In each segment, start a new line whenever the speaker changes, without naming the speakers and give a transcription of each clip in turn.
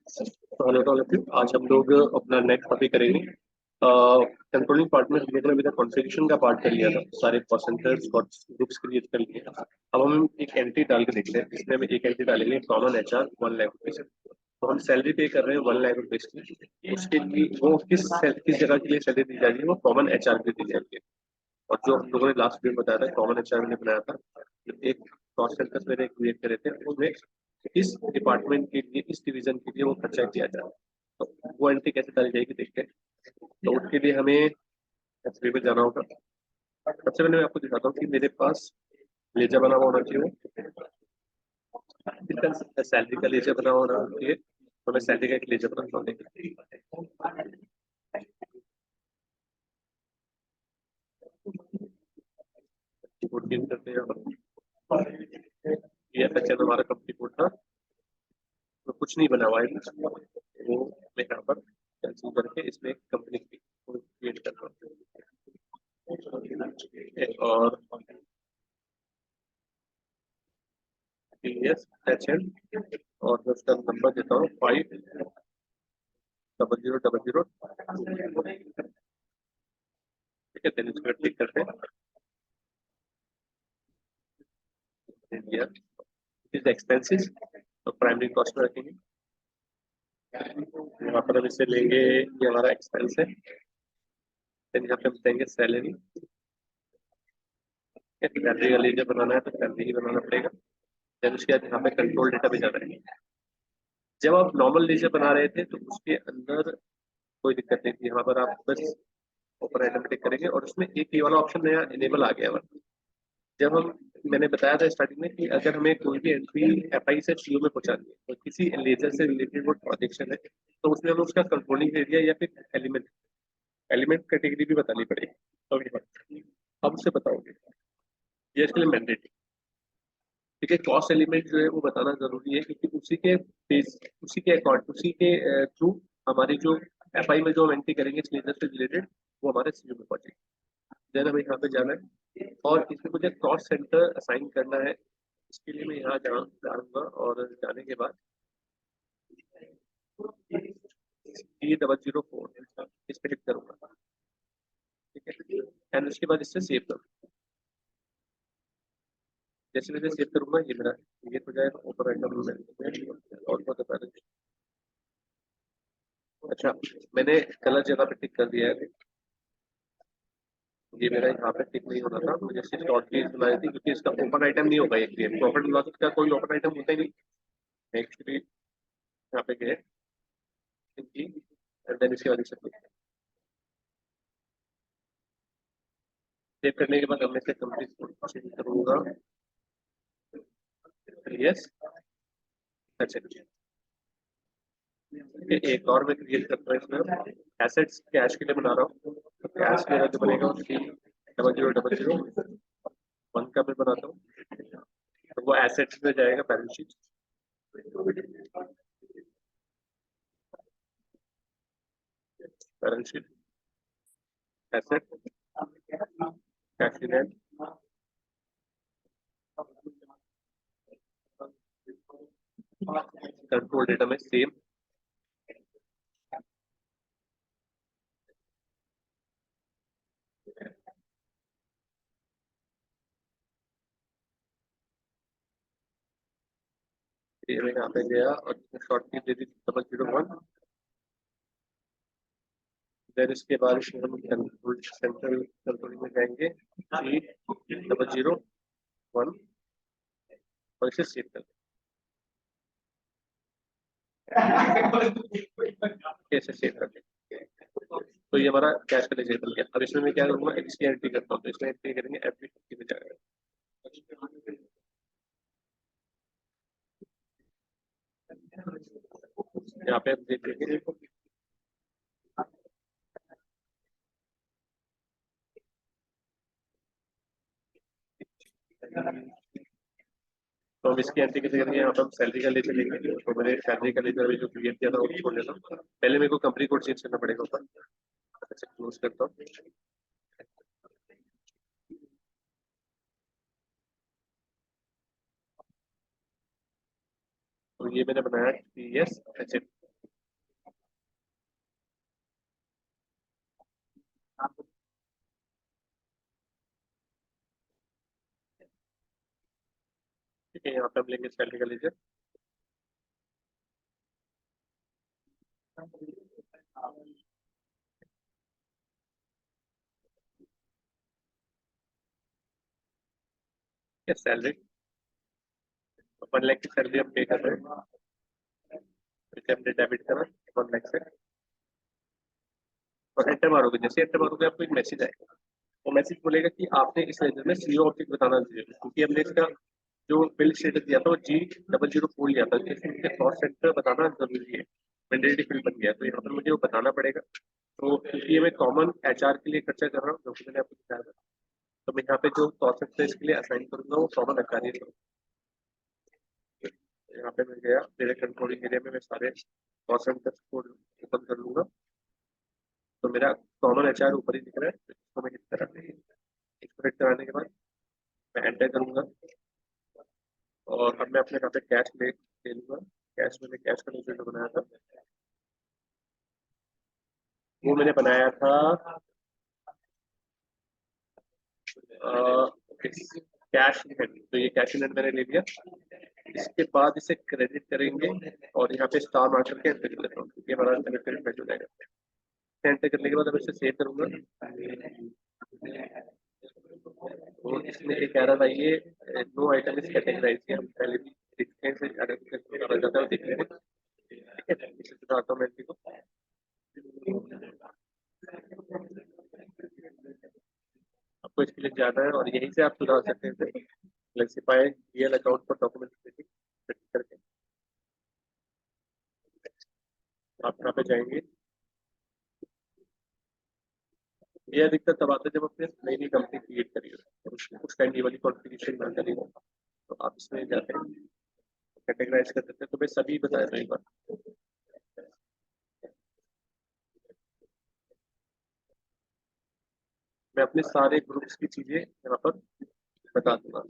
Hello to all of you. आज हम लोग अपना नेक्स्ट टॉपिक करेंगे। कंट्रोलिंग पार्ट में हमने अभी तक कॉन्फ़िगरेशन का पार्ट कर लिया था, सारे परसेंटेज और ग्रुप्स क्रिएट कर लिए। अब हम एक एंट्री डाल के देखते हैं। इसमें हम एक एंट्री डालेंगे कॉमन एचआर 1 लाख रुपीज। तो हम सैलरी पे कर रहे हैं 1 लाख रुपीज की। उसके लिए वो किस जगह के लिए सैलरी दी जा रही है, वो कॉमन एचआर पे दी जाएगी। और जो हम लोगों ने लास्ट वीक बताया था, कॉमन एचआर ने बनाया था, एक कॉस्ट सेंटर मैंने क्रिएट करे थे, उसमें इस डिपार्टमेंट के लिए, इस डिवीजन के लिए वो खर्चा किया जाए। तो वो एंट्री कैसे डाली जाएगी देखते हैं। तो उसके लिए हमें एसबी में जाना होगा। सबसे पहले मैं आपको दिखाता हूँ कि मेरे पास लेजर बना हुआ होना चाहिए। इसका सैलरी का लेजर बना हुआ होना चाहिए। तो मैं सैलरी का एक लेजर बनाता हूँ। कोड गेन करते हैं यहाँ पर। ये एफएचएन हमारा कंपनी कोड था, तो कुछ नहीं बना हुआ है कुछ। वो मैं यहाँ पर कैंसिल करके इसमें कंपनी की क्रिएट करता हूँ। और एच एन, और मैं उसका नंबर देता हूँ 50000। ठीक है, देन इसको क्लिक करते हैं। इज एक्सपेंसेस तो प्राइमरी कॉस्ट में रखेंगे। यहाँ पर हम इसे लेंगे, ये हमारा एक्सपेंस है। देन यहाँ पे हम देंगे सैलरी। सैलरी का लीजिए बनाना है तो सैलरी ही बनाना पड़ेगा। देन उसके बाद यहाँ पे कंट्रोल डेटा भी जाना है। जब आप नॉर्मल लेजर बना रहे थे तो उसके अंदर कोई दिक्कत नहीं थी। यहाँ पर आप बस ओपन आइटम क्लिक करेंगे और उसमें एक ये वाला ऑप्शन नया इनेबल आ गया। जब हम, मैंने बताया था स्टार्टिंग में कि अगर हमें कोई भी एंट्री एफआई से सीओ में पहुंचानी है, तो किसी लेजर से रिलेटेड वो ट्रांजेक्शन है, तो उसमें हमें उसका कंट्रोलिंग एरिया या फिर एलिमेंट एलिमेंट कैटेगरी भी बतानी पड़ेगी। तो अब उससे बताओगे, ये इसके लिए मैंडेटरी। ठीक है, कॉस्ट एलिमेंट जो है वो बताना जरूरी है, क्योंकि उसी के अकॉर्ड, उसी के थ्रू हमारी जो एफआई में जो हम एंट्री करेंगे इस लेजर से रिलेटेड, वो हमारे सीओ में पहुंचेगी। देन हमें यहाँ पे जाना है और इसमें मुझे कॉस्ट सेंटर असाइन करना है। इसके लिए मैं यहाँ जाऊंगा और जाने के बाद E004 इस पे क्लिक करूंगा। ठीक है, एंड उसके बाद इससे सेव करूँ। जैसे जैसे सेव करूंगा ये मेरा ये हो जाएगा ऊपर आइटम में और बहुत पहले। अच्छा, मैंने गलत जगह पे टिक कर दिया है। ये मेरा यहाँ पे टिक नहीं होना था, मुझे सिर्फ शॉर्ट की बनाई थी, क्योंकि इसका ओपन आइटम नहीं होगा। ये प्रॉफिट लॉस का कोई ओपन आइटम होता ही नहीं एक्चुअली। यहाँ पे गए देन इसके बाद सेव करने के बाद अब मैं से कंप्लीट चेंज करूंगा। यस, अच्छा। एक और मैं क्रिएट करता हूँ इसमें, एसेट्स कैश के लिए बना रहा हूँ। तो कैश मेरा जो बनेगा 300001 का मैं बनाता हूँ। तो वो एसेट्स में जाएगा, balance sheet. Balance sheet, asset, cash in, control data में सेम। ये मैं यहाँ पे गया और शॉर्ट की दे दी 001। देन इसके बाद इसमें हम कंट्रोल सेंट्रल कंट्रोल में जाएंगे 3001 और इसे सेव कर कैसे सेव कर देंगे। तो ये हमारा कैश का लेजर बन गया। अब इसमें मैं क्या करूंगा, इसकी एंट्री करता हूँ। तो इसमें एंट्री करेंगे एप्लीकेशन में जाएगा। यहाँ पे आप देख लेंगे, तो हम इसकी एंट्री कैसे करेंगे। यहाँ पे हम सैलरी का ले चलेंगे। तो मैंने सैलरी का लेकर जो क्रिएट किया था वो छोड़ देता हूँ। पहले मेरे को कंपनी कोड चेंज करना पड़ेगा ऊपर। अच्छा, क्लोज करता हूँ। तो ये मैंने बनाया टी एस एच एन। ठीक है, यहाँ पे हम लेंगे सैलरी का लेजर। सैलरी 1 लाख की सैलरी हम पे कर रहे हैं, इसे हमने डेबिट करा 1 लाख से, और एंटर मारोगे। जैसे एंटर मारोगे आपको एक मैसेज आएगा, वो मैसेज बोलेगा कि आपने इस लेजर में सीओ ऑब्जेक्ट बताना चाहिए, क्योंकि हमने इसका जो बिल स्टेटस दिया था वो G00 लिया था, जिसमें मुझे कॉस्ट सेंटर बताना जरूरी है, मैंडेटरी फील्ड बन गया, तो यहाँ पर मुझे वो बताना पड़ेगा। तो क्योंकि ये मैं कॉमन एचआर के लिए खर्चा कर रहा हूँ, जो कि मैंने आपको बताया था, तो मैं यहाँ पे जो कॉस्ट सेंटर इसके लिए असाइन करूंगा वो कॉमन एचआर ही करूंगा। यहाँ पे मैं गया, मेरे कंट्रोलिंग एरिया में मैं सारे कॉस्ट सेंटर को ओपन कर लूंगा, तो मेरा कॉमन एचआर ऊपर ही दिख रहा है, तो इसको मैं हिट करा, इसको हिट कराने के बाद मैं एंटर करूंगा, और अब मैं अपने यहाँ पे कैश ले लूंगा। कैश मैंने कैश का जो बनाया था वो मैंने बनाया था कैश इन हैंड, तो ये कैश इन हैंड मैंने ले लिया। इसके बाद इसे क्रेडिट करेंगे, और यहाँ पे स्टार मार्क करके एंटर कर देता हूँ, ये हमारा क्रेडिट हो जाएगा। एंटर करने के बाद अब इसे सेव करूंगा, तो इसमें एक एरर आई है, नो आइटम इज कैटेगराइज, हम पहले भी देखते हैं, से एरर जाता है, देख लेंगे। ठीक है, इसे सुधारता हूँ मैं इसी को। आपको इसके लिए जाना है और यहीं से आप सुधार सकते हैं, classify real account for document करके आप यहाँ पे जाएंगे। ये अधिकतर तब आता है जब अपने नई नई कंपनी क्रिएट करी हो और उस टाइम ये वाली कॉन्फ़िगरेशन ना करी हो, तो आप इसमें जाते हैं, कैटेगराइज कर देते हैं। तो मैं सभी बताया था एक बार, मैं अपने सारे ग्रुप्स की चीजें यहाँ पर बता दूंगा,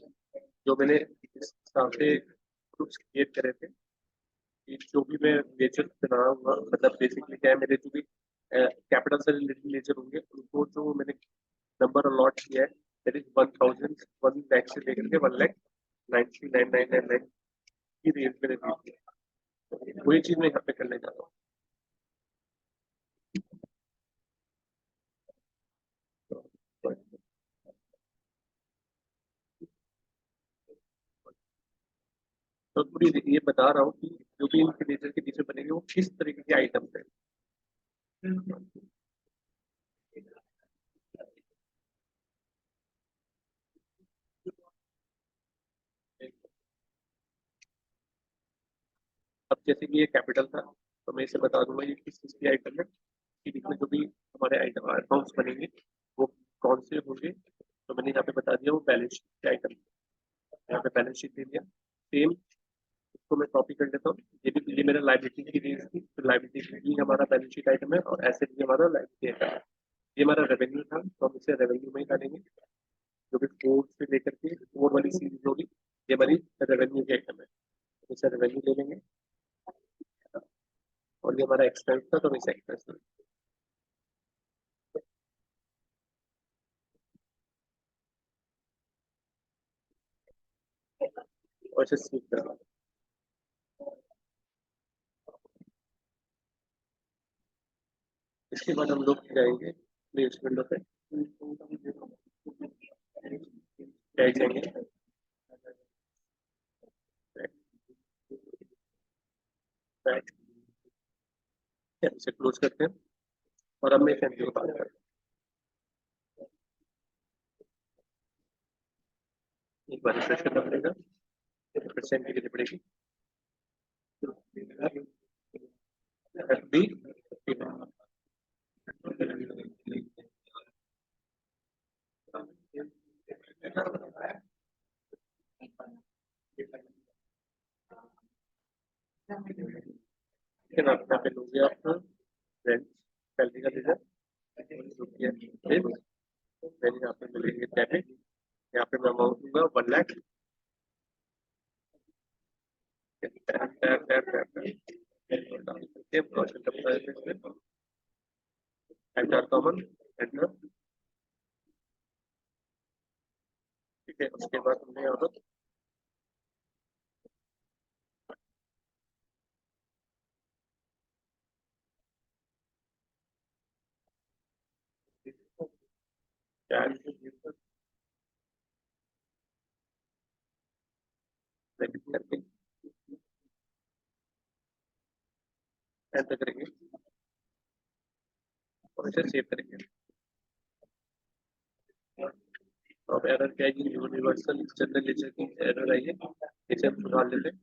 जो मैंने इस हिसाब से ग्रुप्स क्रिएट करे थे, कि जो भी मैं लेजर बनाऊंगा, मतलब बेसिकली क्या है, मेरे जो भी कैपिटल से रिलेटेड लेजर होंगे उनको जो मैंने नंबर अलॉट किया है, दैट इज 1000, 1 लाख से लेकर के 1,93,999 की रेंज में रहती है। वही चीज मैं यहाँ पे करने जा रहा हूँ। तो पूरी ये बता रहा हूँ कि जो भी इनके लेजर के पीछे बनेंगे वो किस तरीके के आइटम है। अब जैसे कि ये कैपिटल था, तो मैं इसे बता दूंगा ये किस चीज की आइटम है, कि इसमें जो भी हमारे आइटम अकाउंट्स बनेंगे वो कौन से होंगे। तो मैंने यहाँ पे बता दिया वो बैलेंस शीट के आइटम, यहाँ पे बैलेंस शीट दे दिया। सेम इसको मैं कॉपी कर लेता हूँ, ये मेरा लाइबिलिटी की रेंज थी, तो लाइबिलिटी भी हमारा बैलेंस शीट आइटम है, और एसेट भी हमारा लाइबिलिटी आइटम है। ये हमारा रेवेन्यू था, तो हम इसे रेवेन्यू में ही डालेंगे, जो भी फोर से लेकर के फोर वाली सीरीज होगी, ये हमारी रेवेन्यू की आइटम है, तो इसे रेवेन्यू ले लेंगे। और ये हमारा एक्सपेंस था, तो हम इसे एक्सपेंस लेंगे, और इसे स्लिप करा। इसके बाद हम लोग जाएंगे प्लेस विंडो पे, टैग लेंगे, टैग इसे क्लोज करते हैं, और अब मैं फैमिली को बात करता हूँ। एक बार रिफ्रेश करना पड़ेगा, परसेंट की कितनी पड़ेगी, FB 59। फिर आप यहाँ पे लोगे अपना रेंट सैलरी का रिजल्ट, फिर यहाँ पे मिलेंगे डेबिट, यहाँ पे मैं अमाउंट दूंगा 1 लाख, एंटर कॉमन, एंटर। ठीक है, उसके बाद हमने यहाँ पर करके एंटर करेंगे और इसे सेव करेंगे। तो अब एरर क्या है, यूनिवर्सल जनरल लेजर की एरर आई है, इसे हम सुधार लेते हैं।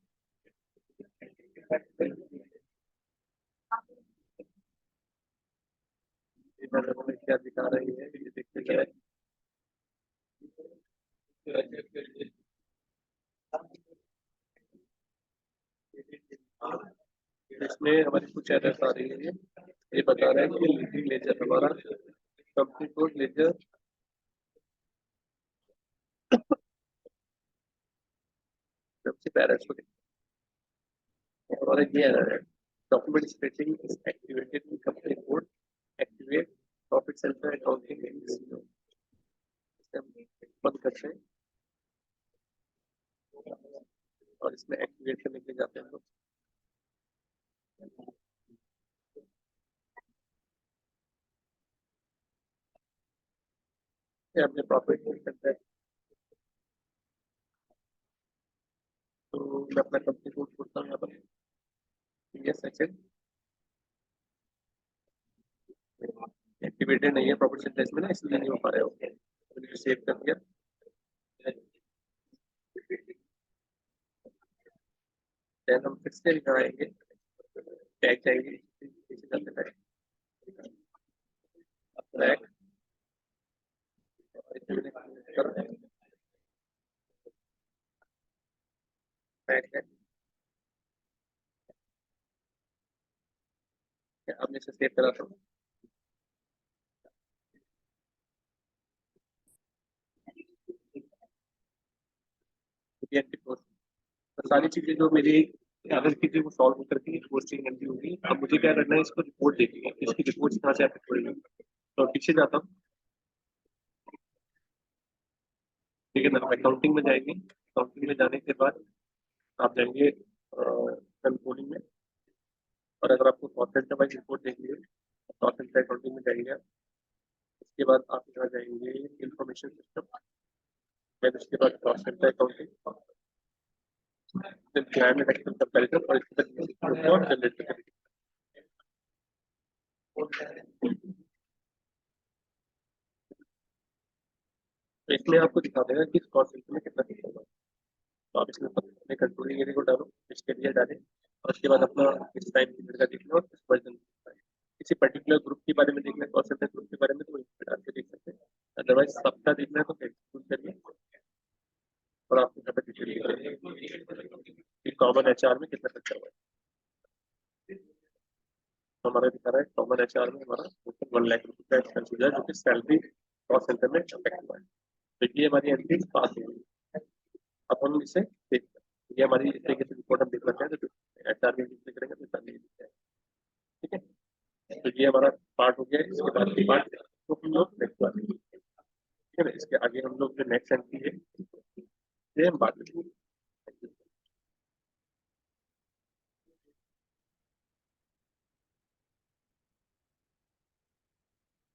क्या दिखा रही है ये देखते क्या है। इसमें हमारी कुछ एरर्स आ रही है, ये बता रहा है कि लीडिंग लेजर हमारा कंपनी कोड लेजर सबसे पैरेंट्स को हमारा ये एरर है, document splitting is activated in company code, activate profit centre accounting बंद करते हैं और इसमें एक्टिवेट करने के लिए जाते हैं हम लोग। ये अपने प्रॉफिट सेंटर, तो मैं अपना कंपनी कोड छोड़ता हूँ यहाँ पर, यस सेकंड एक्टिवेटेड नहीं है प्रॉफिट सेंटर इसमें ना, इसलिए नहीं हो पा रहा है। ओके, सेव कर दिया। देन हम फिर से यहाँ आएंगे, टैग जाएंगे, नीचे जाते हैं टैग, टैग है। अब मैं इसे सेव कराता हूँ। तो सारी चीजें जो मेरी अगर की थी वो सॉल्व करके पोस्टिंग एंट्री होगी। अब मुझे क्या करना है, इसको रिपोर्ट देखनी है, इसकी रिपोर्ट कहाँ से अफेक्ट होगी। तो पीछे जाता हूँ, ठीक है ना, अकाउंटिंग में जाएंगे। अकाउंटिंग में जाने के बाद आप जाएंगे कंट्रोलिंग में, और अगर आपको कॉस्ट सेंटर वाइज रिपोर्ट देखनी है तो कॉस्ट सेंटर अकाउंटिंग में जाएंगे आप। इसके बाद आप यहाँ जाएंगे इंफॉर्मेशन सिस्टम, फिर उसके बाद कॉस्ट सेंटर अकाउंटिंग, फिर क्लाइमेट एक्शन कंपैरिजन और इसके बाद रिपोर्ट जनरेट करेंगे। तो इसमें आपको दिखा देगा कि कॉस्ट सेंटर में कितना खर्चा होगा। तो आप इसमें अपने कंट्रोलिंग एरिया को डालो, इसके लिए डालें, और उसके बाद अपना इस टाइम पीरियड का देख लो और इस वर्जन किसी पर्टिकुलर ग्रुप के बारे में देखना है, कॉस्ट सेंटर ग्रुप के बारे में, तो इसमें डाल के देख सकते हैं। अदरवाइज सबका देखना है तो चूज करिए और आपको यहाँ पे डिटेल कॉमन एचआर में कितना खर्चा हुआ है। तो हमारा दिखा रहा है कॉमन एचआर में हमारा 1 लाख रुपए का एक्सपेंस हुआ है, जो कि सैलरी कॉस्ट सेंटर में अफेक्ट हुआ है। तो ये हमारी एंट्री पास हो गई। अब हम इसे देखते हैं, ये हमारी इस तरीके से रिपोर्ट हम देखना चाहें तो एचआर में करेंगे तो एचआर में दिखता है। ठीक है, तो ये हमारा पार्ट हो गया। इसके बाद पार्ट तो हम लोग नेक्स्ट बार, ठीक है ना, इसके आगे हम लोग जो नेक्स्ट एंट्री है ये हम बात करेंगे।